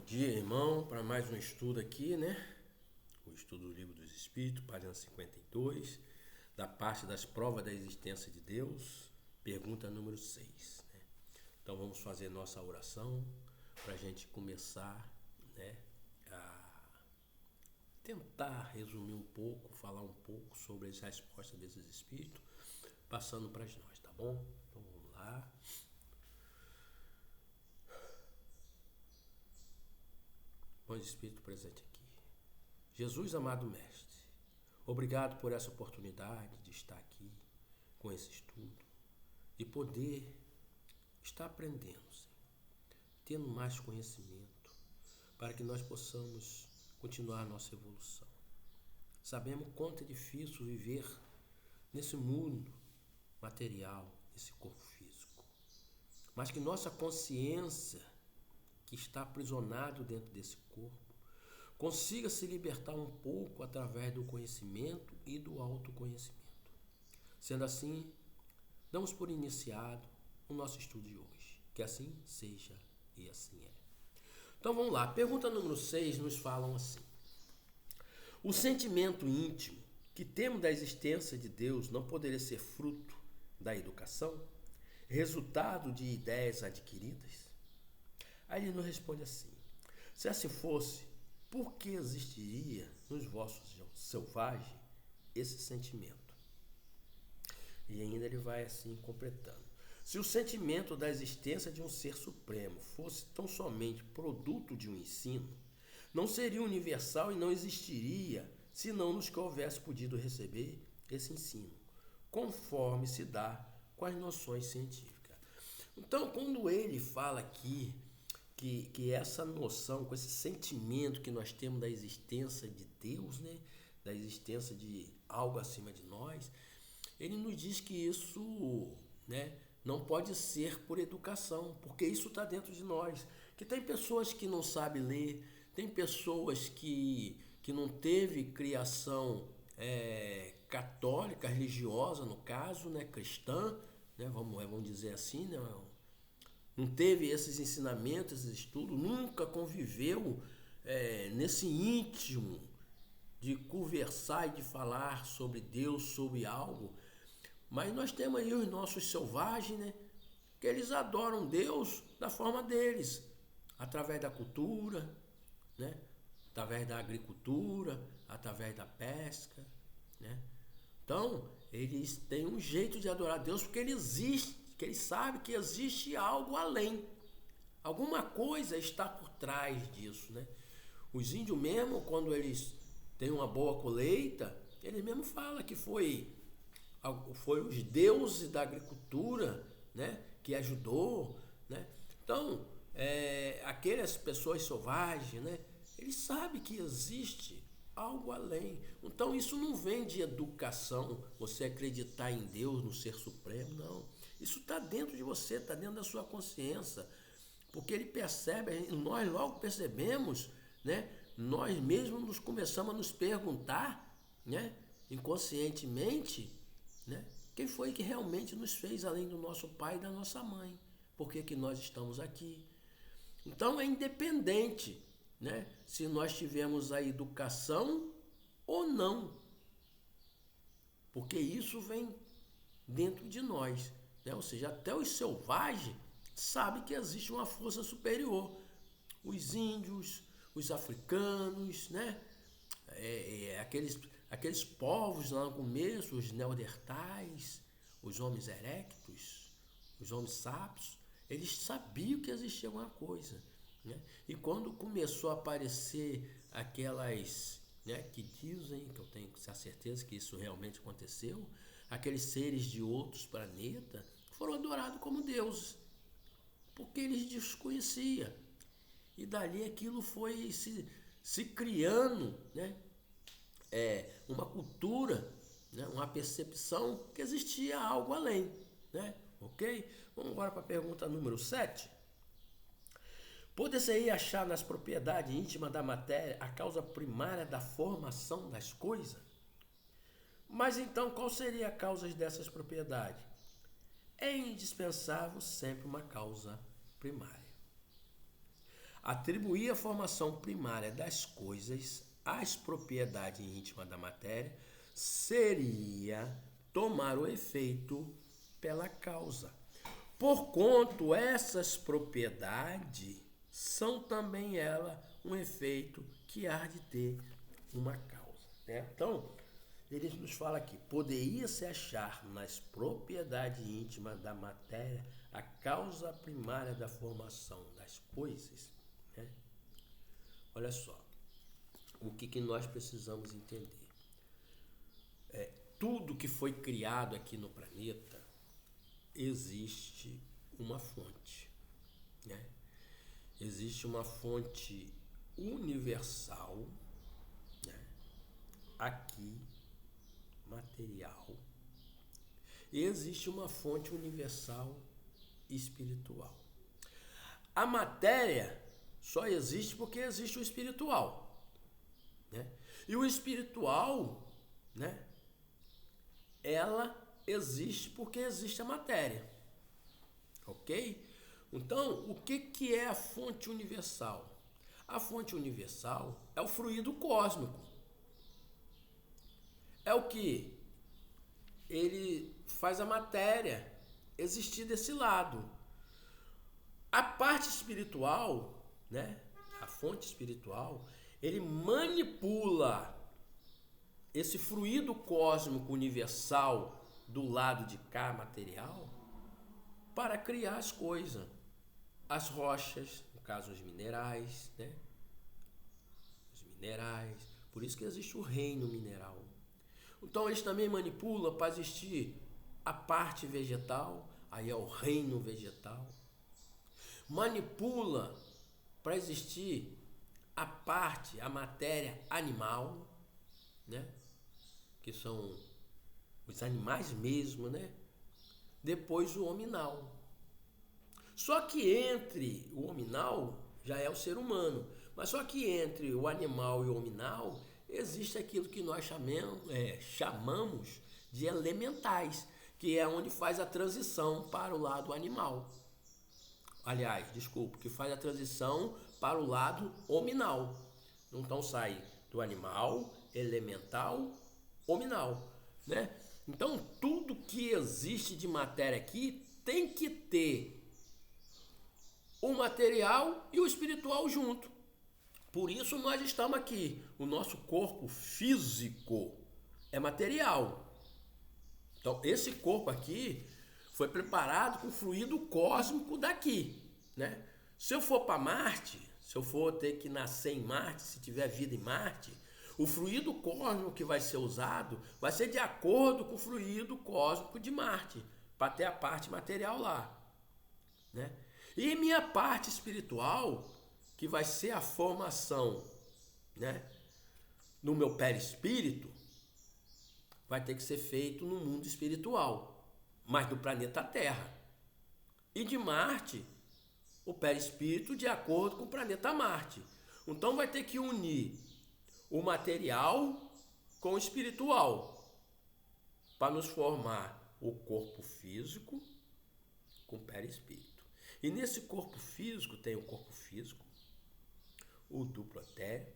dia, irmão, para mais um estudo aqui, né? O estudo do Livro dos Espíritos, página 52, da parte das provas da existência de Deus, pergunta número 6, né? Então vamos fazer nossa oração para a gente começar, né, a tentar resumir um pouco, falar um pouco sobre as respostas desses espíritos, passando para nós, tá bom? Então vamos lá. Bom Espírito presente aqui. Jesus, amado Mestre, obrigado por essa oportunidade de estar aqui com esse estudo e poder estar aprendendo, Senhor, tendo mais conhecimento para que nós possamos continuar a nossa evolução. Sabemos quanto é difícil viver nesse mundo material, nesse corpo físico, mas que nossa consciência, que está aprisionado dentro desse corpo, consiga se libertar um pouco através do conhecimento e do autoconhecimento. Sendo assim, damos por iniciado o nosso estudo de hoje. Que assim seja e assim é. Então vamos lá. Pergunta número 6 nos falam assim. O sentimento íntimo que temos da existência de Deus não poderia ser fruto da educação? Resultado de ideias adquiridas? Aí ele nos responde assim. Se assim fosse, por que existiria nos vossos selvagens esse sentimento? E ainda ele vai assim completando. Se o sentimento da existência de um ser supremo fosse tão somente produto de um ensino, não seria universal e não existiria se não nos que houvesse podido receber esse ensino, conforme se dá com as noções científicas. Então, quando ele fala aqui que essa noção, com esse sentimento que nós temos da existência de Deus, né, da existência de algo acima de nós, ele nos diz que isso, né, não pode ser por educação, porque isso está dentro de nós. Que tem pessoas que não sabem ler, tem pessoas que não teve criação católica, religiosa, no caso, né, cristã, né, vamos dizer assim, né, não teve esses ensinamentos, esses estudos, nunca conviveu nesse íntimo de conversar e de falar sobre Deus, sobre algo. Mas nós temos aí os nossos selvagens, né? Que eles adoram Deus da forma deles, através da cultura, né? Através da agricultura, através da pesca, né? Então, eles têm um jeito de adorar Deus porque ele existe, que eles sabem que existe algo além. Alguma coisa está por trás disso, né? Os índios mesmo, quando eles têm uma boa colheita, eles mesmo falam que foi os deuses da agricultura, né, que ajudou, né? Então, aquelas pessoas selvagens, né, eles sabem que existe algo além. Então, isso não vem de educação, você acreditar em Deus, no Ser Supremo, não. Isso está dentro de você, está dentro da sua consciência, porque ele percebe, nós logo percebemos, né? Nós mesmos nos começamos a nos perguntar, né, inconscientemente, né? Quem foi que realmente nos fez além do nosso pai e da nossa mãe? Por que que nós estamos aqui? Então é independente, né, se nós tivemos a educação ou não, porque isso vem dentro de nós, né? Ou seja, até os selvagens sabem que existe uma força superior. Os índios, os africanos, né? Aqueles povos lá no começo, os neandertais, os homens erectos, os homens sapios, eles sabiam que existia alguma coisa, né? E quando começou a aparecer aquelas, né, que dizem, que eu tenho a certeza que isso realmente aconteceu, aqueles seres de outros planetas foram adorados como deuses, porque eles desconheciam. E dali aquilo foi se criando, né? Uma cultura, né? Uma percepção que existia algo além, né? Ok? Vamos agora para a pergunta número 7. Pode-se aí achar nas propriedades íntimas da matéria a causa primária da formação das coisas? Mas então qual seria a causa dessas propriedades? É indispensável sempre uma causa primária. Atribuir a formação primária das coisas às propriedades íntimas da matéria seria tomar o efeito pela causa. Porquanto essas propriedades são também elas um efeito que há de ter uma causa. Né? Então, ele nos fala aqui, poderia-se achar nas propriedades íntimas da matéria a causa primária da formação das coisas. Né? Olha só, o que nós precisamos entender. Tudo que foi criado aqui no planeta, existe uma fonte. Né? Existe uma fonte universal, né? Aqui, material, e existe uma fonte universal espiritual. A matéria só existe porque existe o espiritual, né? E o espiritual, né, ela existe porque existe a matéria, ok? Então, o que é a fonte universal? A fonte universal é o fluido cósmico. É o que ele faz a matéria existir desse lado. A parte espiritual, né? A fonte espiritual, ele manipula esse fluido cósmico universal do lado de cá, material, para criar as coisas. As rochas, no caso os minerais, né? Os minerais. Por isso que existe o reino mineral. Então eles também manipulam para existir a parte vegetal, aí é o reino vegetal. Manipula para existir a matéria animal, né? Que são os animais mesmo, né? Depois o hominal. Só que entre o hominal já é o ser humano, mas só que entre o animal e o hominal existe aquilo que nós chamamos de elementais, que é onde faz a transição para o lado animal. Aliás, desculpa, que faz a transição para o lado hominal. Então sai do animal, elemental, hominal, né? Então tudo que existe de matéria aqui tem que ter o material e o espiritual junto. Por isso nós estamos aqui. O nosso corpo físico é material. Então esse corpo aqui foi preparado com fluido cósmico daqui, né? Se eu for para Marte, se eu for ter que nascer em Marte, se tiver vida em Marte, o fluido cósmico que vai ser usado vai ser de acordo com o fluido cósmico de Marte, para ter a parte material lá, né? E minha parte espiritual, que vai ser a formação, né, no meu perispírito, vai ter que ser feito no mundo espiritual, mas do planeta Terra. E de Marte, o perispírito de acordo com o planeta Marte. Então vai ter que unir o material com o espiritual para nos formar o corpo físico com o perispírito. E nesse corpo físico tem o corpo físico, o duplo etéreo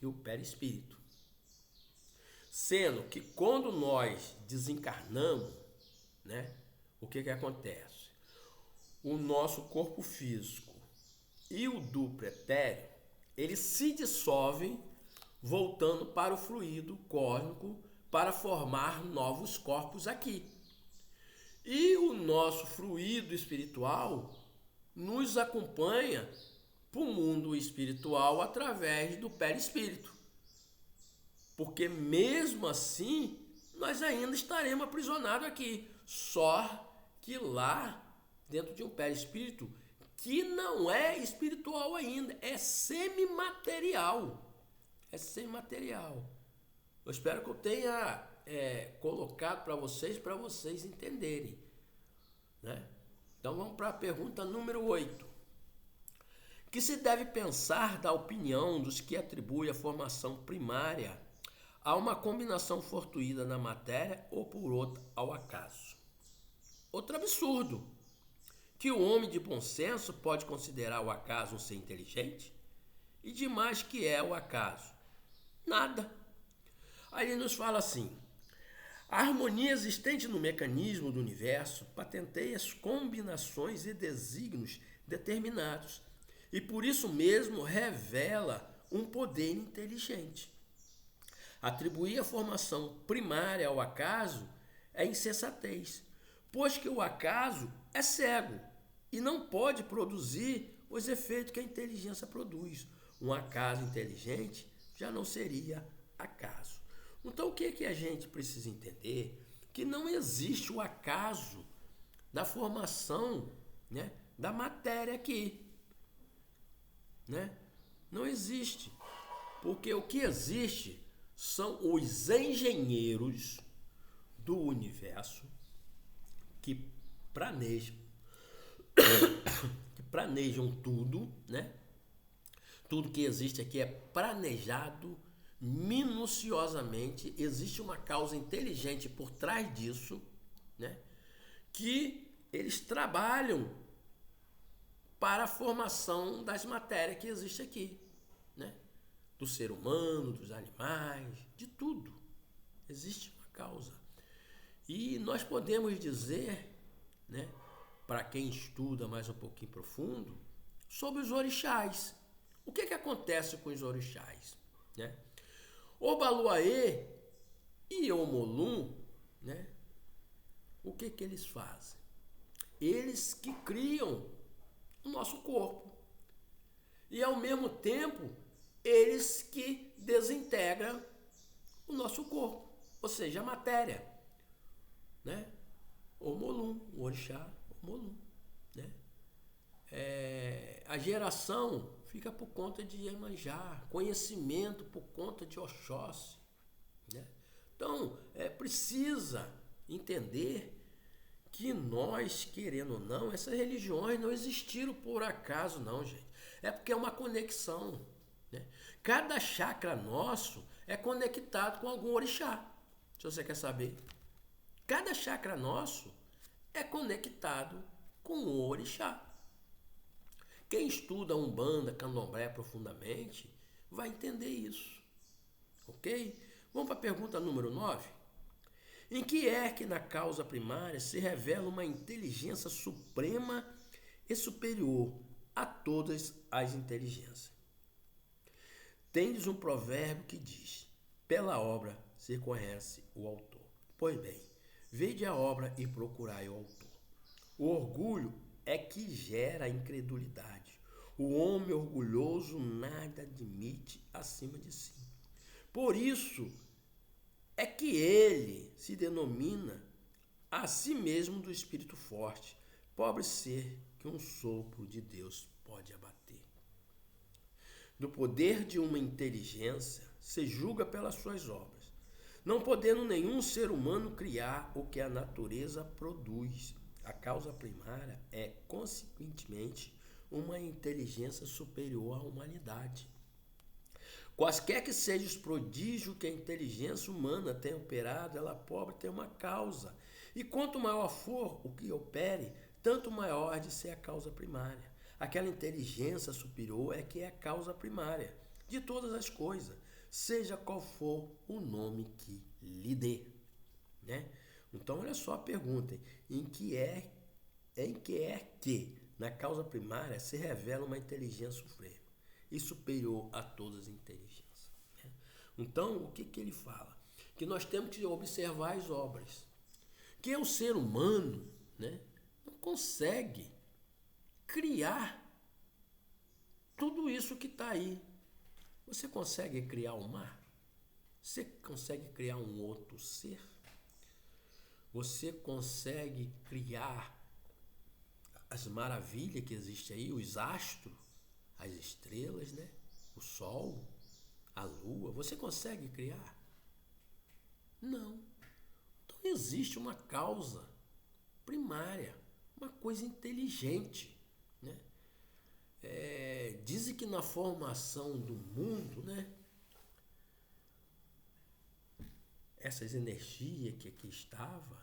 e o perispírito. Sendo que quando nós desencarnamos, né, o que acontece? O nosso corpo físico e o duplo etéreo, eles se dissolvem voltando para o fluido cósmico para formar novos corpos aqui. E o nosso fluido espiritual nos acompanha para o mundo espiritual através do perispírito. Porque mesmo assim, nós ainda estaremos aprisionados aqui. Só que lá, dentro de um perispírito, que não é espiritual ainda, é semimaterial. É semimaterial. Eu espero que eu tenha colocado para vocês entenderem, né? Então vamos para a pergunta número 8. Que se deve pensar da opinião dos que atribuem a formação primária a uma combinação fortuita na matéria ou por outra ao acaso? Outro absurdo. que o homem de bom senso pode considerar o acaso um ser inteligente? E demais que é o acaso? Nada. Aí ele nos fala assim: a harmonia existente no mecanismo do universo patenteia as combinações e desígnios determinados e por isso mesmo revela um poder inteligente. Atribuir a formação primária ao acaso é insensatez, pois que o acaso é cego e não pode produzir os efeitos que a inteligência produz. Um acaso inteligente já não seria acaso. Então, o que a gente precisa entender? Que não existe o acaso da formação, né, da matéria aqui. Né? Não existe. Porque o que existe são os engenheiros do universo que planejam, tudo, né? Tudo que existe aqui é planejado minuciosamente, existe uma causa inteligente por trás disso, né? Que eles trabalham para a formação das matérias que existe aqui, né? Do ser humano, dos animais, de tudo. Existe uma causa. E nós podemos dizer, né, para quem estuda mais um pouquinho profundo, sobre os orixás. O que acontece com os orixás? Né? Obaluaê e Omolum, né, o que eles fazem? Eles que criam o nosso corpo. E ao mesmo tempo, eles que desintegram o nosso corpo, ou seja, a matéria, né? Omolum, o orixá Omolum, né? A geração fica por conta de Iemanjá, conhecimento por conta de Oxóssi, né? Então, precisa entender que nós, querendo ou não, essas religiões não existiram por acaso, não, gente. É porque é uma conexão, né? Cada chakra nosso é conectado com algum orixá. Se você quer saber, cada chakra nosso é conectado com um orixá. Quem estuda Umbanda, Candomblé profundamente vai entender isso, ok? Vamos para a pergunta número 9. Em que é que na causa primária se revela uma inteligência suprema e superior a todas as inteligências? Tendes um provérbio que diz: pela obra se conhece o autor. Pois bem, vede a obra e procurai o autor. O orgulho é que gera a incredulidade. O homem orgulhoso nada admite acima de si. Por isso é que ele se denomina a si mesmo do espírito forte, pobre ser que um sopro de Deus pode abater. Do poder de uma inteligência se julga pelas suas obras, não podendo nenhum ser humano criar o que a natureza produz. A causa primária é, consequentemente, uma inteligência superior à humanidade. Quaisquer que sejam os prodígios que a inteligência humana tem operado, ela pobre tem uma causa. E quanto maior for o que opere, tanto maior há de ser a causa primária. Aquela inteligência superior é que é a causa primária de todas as coisas, seja qual for o nome que lhe dê, né? Então, olha só a pergunta: em que é que na causa primária se revela uma inteligência suprema e superior a todas as inteligências, né? Então, o que ele fala? Que nós temos que observar as obras, que o ser humano, né, não consegue criar tudo isso que está aí. Você consegue criar um mar? Você consegue criar um outro ser? Você consegue criar as maravilhas que existem aí, os astros, as estrelas, né? O sol, a lua? Você consegue criar? Não. Então existe uma causa primária, uma coisa inteligente, né? Dizem que na formação do mundo, né, essas energias que aqui estavam,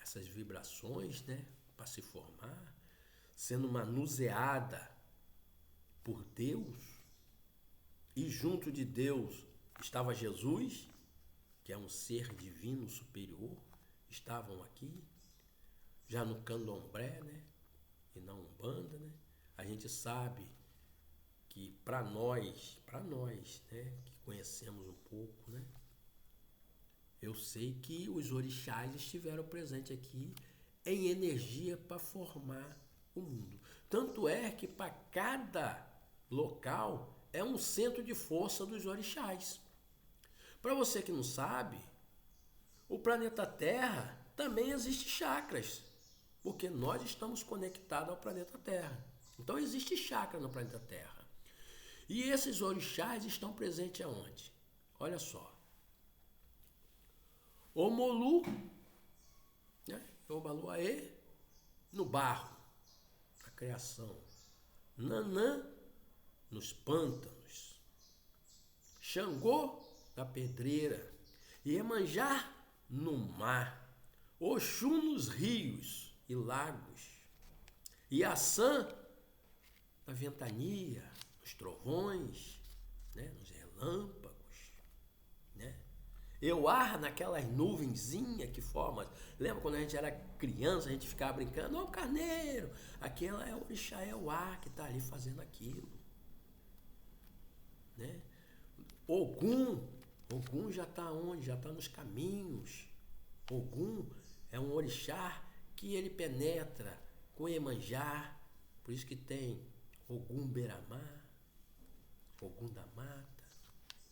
essas vibrações, né, para se formar, sendo manuseada por Deus, e junto de Deus estava Jesus, que é um ser divino superior, estavam aqui, já no candomblé, né? E na Umbanda, né? A gente sabe que para nós, né, que conhecemos um pouco, né? Eu sei que os orixás estiveram presentes aqui em energia para formar o mundo. Tanto é que para cada local é um centro de força dos orixás. Para você que não sabe, o planeta Terra também existe chakras, porque nós estamos conectados ao planeta Terra. Então existe chakra no planeta Terra. E esses orixás estão presentes aonde? Olha só. Omolu, né? Obaluaê, no barro, a criação. Nanã, nos pântanos. Xangô, na pedreira. Iemanjá, no mar. Oxum, nos rios e lagos. Iaçã, na ventania, nos trovões, né? Nos relâmpagos, né? Euar, naquelas nuvenzinhas que formam. Lembra quando a gente era criança, a gente ficava brincando, ó, o carneiro. Aquela é o orixá Euar que está ali fazendo aquilo, né? Ogum já está onde? Já está nos caminhos. Ogum é um orixá que ele penetra com Iemanjá, por isso que tem Ogum Beramá, Ogum da mata,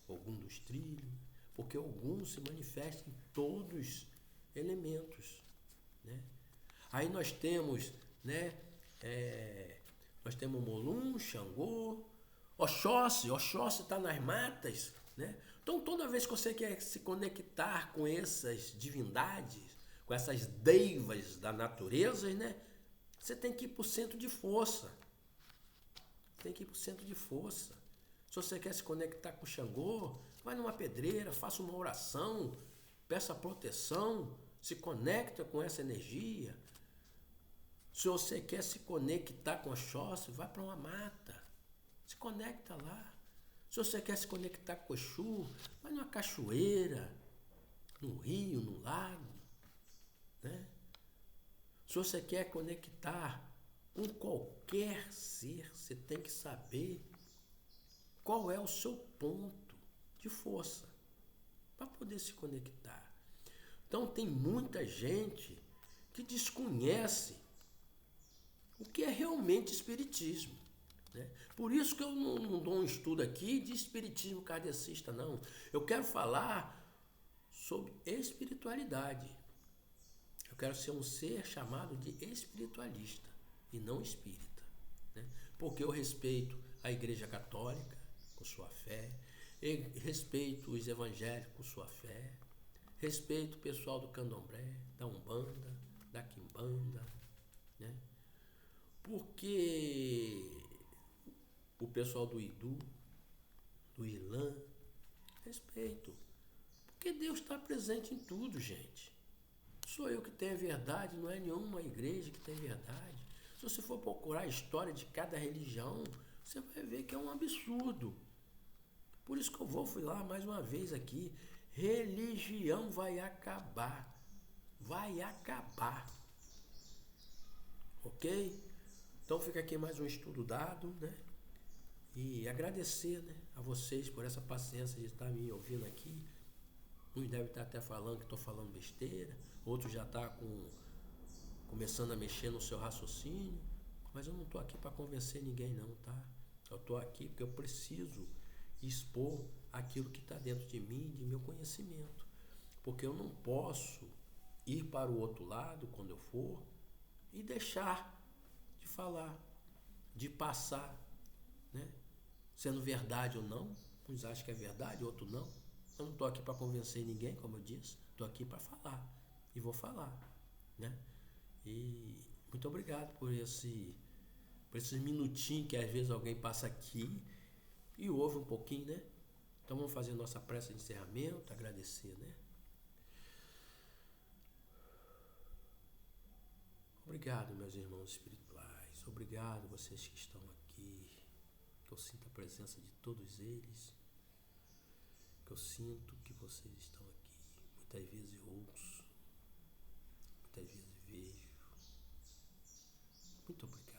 Ogum dos trilhos, porque Ogum se manifesta em todos os elementos, né? Aí nós temos, né, nós temos Molum, Xangô, Oxóssi está nas matas, né? Então toda vez que você quer se conectar com essas divindades, com essas deivas da natureza, né, você tem que ir para o centro de força. Tem que ir para o centro de força. Se você quer se conectar com Xangô, vai numa pedreira, faça uma oração, peça proteção, se conecta com essa energia. Se você quer se conectar com Oxóssi, vai para uma mata, se conecta lá. Se você quer se conectar com Exu, vai numa cachoeira, no rio, no lago, né? Se você quer conectar com qualquer ser, você tem que saber qual é o seu ponto de força para poder se conectar. Então tem muita gente que desconhece o que é realmente espiritismo, né? Por isso que eu não dou um estudo aqui de espiritismo kardecista, não. Eu quero falar sobre espiritualidade. Eu quero ser um ser chamado de espiritualista e não espírita, né? Porque eu respeito a Igreja Católica com sua fé, respeito os evangélicos com sua fé, respeito o pessoal do candomblé, da Umbanda, da Quimbanda, né? Porque o pessoal do Idu, do Ilã, respeito. Porque Deus está presente em tudo, gente. Sou eu que tenho a verdade, não é nenhuma igreja que tem verdade. Se você for procurar a história de cada religião, você vai ver que é um absurdo. Por isso que eu vou falar mais uma vez aqui, religião vai acabar. Vai acabar. Ok? Então fica aqui mais um estudo dado, né? E agradecer, né, a vocês por essa paciência de estar me ouvindo aqui. Uns devem estar até falando que estou falando besteira, outros já estão começando a mexer no seu raciocínio, mas eu não estou aqui para convencer ninguém não, tá? Eu estou aqui porque eu preciso expor aquilo que está dentro de mim, de meu conhecimento, porque eu não posso ir para o outro lado quando eu for e deixar de falar, de passar, né? Sendo verdade ou não, uns acham que é verdade, outros não. Eu não estou aqui para convencer ninguém, como eu disse, estou aqui para falar e vou falar, né? E muito obrigado por esses minutinhos que às vezes alguém passa aqui e ouve um pouquinho, né? Então vamos fazer nossa prece de encerramento, agradecer, né? Obrigado, meus irmãos espirituais. obrigado vocês que estão aqui, que eu sinto a presença de todos eles, que eu sinto que vocês estão aqui. Muitas vezes eu ouço, muitas vezes vejo. Muito obrigado.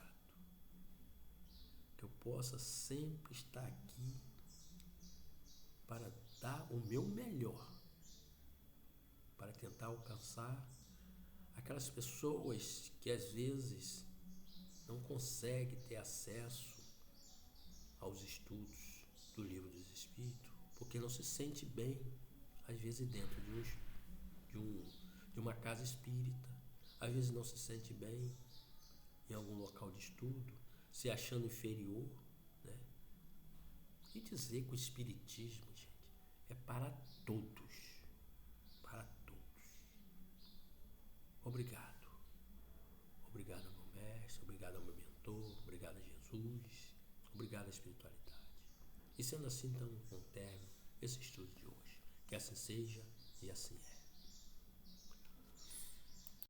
Que eu possa sempre estar aqui para dar o meu melhor, para tentar alcançar aquelas pessoas que às vezes não conseguem ter acesso aos estudos do Livro dos Espíritos, porque não se sente bem, às vezes dentro de uma casa espírita, às vezes não se sente bem em algum local de estudo, se achando inferior, né? E dizer que o Espiritismo, gente, é para todos, para todos. Obrigado. Obrigado ao meu mestre, obrigado ao meu mentor, obrigado a Jesus, obrigado à espiritualidade. E sendo assim, então, com o término esse estudo de hoje. Que assim seja e assim é.